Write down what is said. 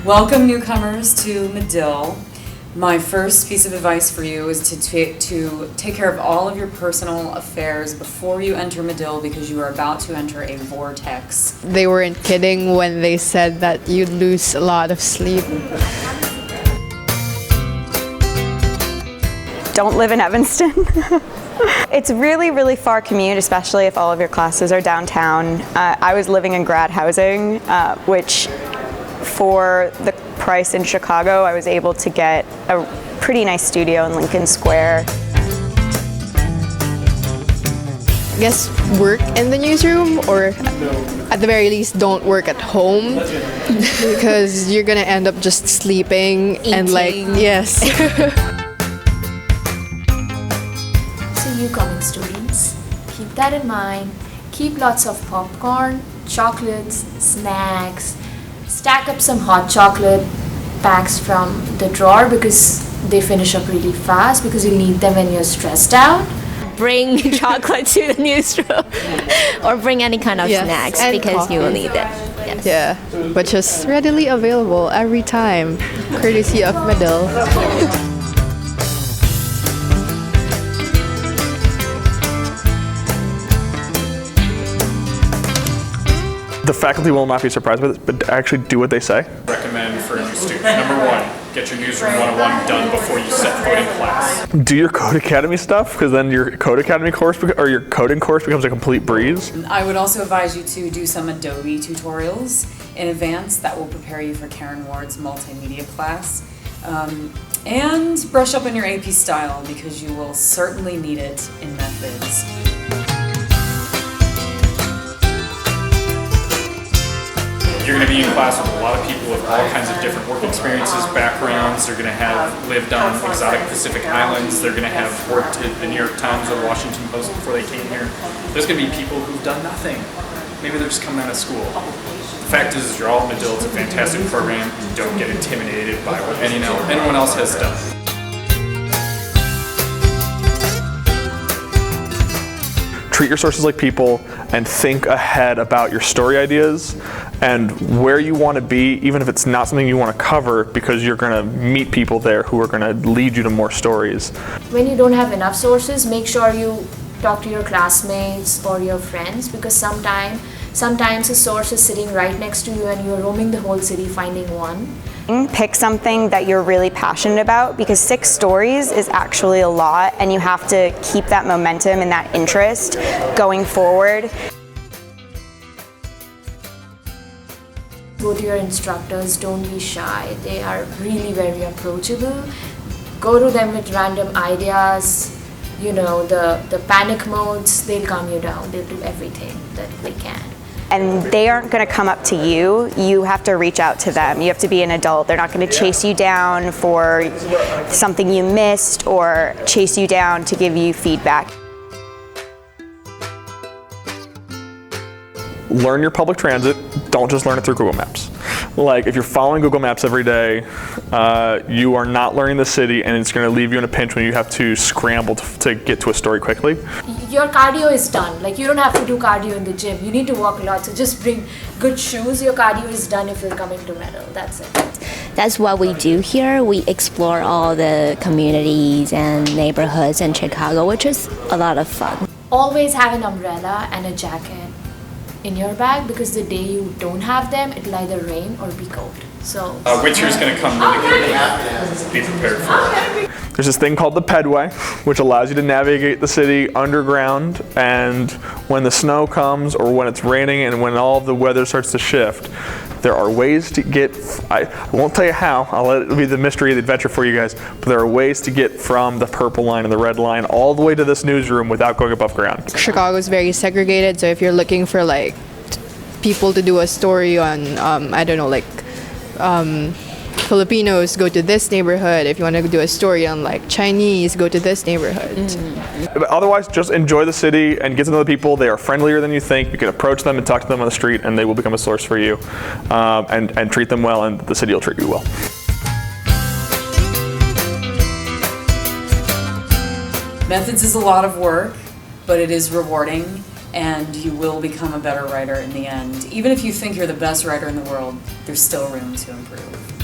Welcome newcomers to Medill. My first piece of advice for you is to take care of all of your personal affairs before you enter Medill, because you are about to enter a vortex. They weren't kidding when they said that you'd lose a lot of sleep. Don't live in Evanston. It's really, really far commute, especially if all of your classes are downtown. I was living in grad housing, which for the price in Chicago, I was able to get a pretty nice studio in Lincoln Square. I guess work in the newsroom, or at the very least don't work at home, because you're gonna end up just sleeping. Eating. And yes. So you coming students, keep that in mind. Keep lots of popcorn, chocolates, snacks. Stack up some hot chocolate packs from the drawer because they finish up really fast, because you need them when you're stressed out. Bring chocolate to the newsroom or bring any kind of snacks and because coffee. you will need it. Yes. Yeah, but just readily available every time, courtesy of Medill. The faculty will not be surprised with it, but actually do what they say. Recommend for a new student. Number one, get your Newsroom 101 done before you set foot in class. Do your Code Academy stuff, because then your Code Academy course or your coding course becomes a complete breeze. I would also advise you to do some Adobe tutorials in advance that will prepare you for Karen Ward's multimedia class. And brush up on your AP style, because you will certainly need it in methods. You're going to be in class with a lot of people with all kinds of different work experiences, backgrounds. They're going to have lived on exotic Pacific islands. They're going to have worked at the New York Times or Washington Post before they came here. There's going to be people who've done nothing. Maybe they're just coming out of school. The fact is you're all at Medill. It's a fantastic program. You don't get intimidated by what anyone else has done. Treat your sources like people and think ahead about your story ideas and where you want to be, even if it's not something you want to cover, because you're going to meet people there who are going to lead you to more stories. When you don't have enough sources, make sure you talk to your classmates or your friends, because sometimes a source is sitting right next to you and you're roaming the whole city finding one. Pick something that you're really passionate about, because 6 stories is actually a lot, and you have to keep that momentum and that interest going forward. Go to your instructors, don't be shy. They are really very approachable. Go to them with random ideas, the panic modes. They'll calm you down. They'll do everything that they can. And they aren't going to come up to you. You have to reach out to them. You have to be an adult. They're not going to chase you down for something you missed or chase you down to give you feedback. Learn your public transit. Don't just learn it through Google Maps. Like, if you're following Google Maps every day, you are not learning the city, and it's going to leave you in a pinch when you have to scramble to get to a story quickly. Your cardio is done. Like, you don't have to do cardio in the gym. You need to walk a lot, so just bring good shoes. Your cardio is done if you're coming to Medill. That's it. That's what we do here. We explore all the communities and neighborhoods in Chicago, which is a lot of fun. Always have an umbrella and a jacket in your bag, because the day you don't have them, it'll either rain or be cold. So Winter's going to come really quickly. Be prepared for it. There's this thing called the pedway, which allows you to navigate the city underground, and when the snow comes or when it's raining and when all of the weather starts to shift, there are ways to get, I won't tell you how, I'll let it be the mystery of the adventure for you guys, but there are ways to get from the purple line and the red line all the way to this newsroom without going above ground. Chicago is very segregated, so if you're looking for people to do a story on, Filipinos, go to this neighborhood. If you want to do a story on Chinese, go to this neighborhood. But otherwise, just enjoy the city and get to know the people. They are friendlier than you think. You can approach them and talk to them on the street, and they will become a source for you. And treat them well, and the city will treat you well. Methods is a lot of work, but it is rewarding, and you will become a better writer in the end. Even if you think you're the best writer in the world, there's still room to improve.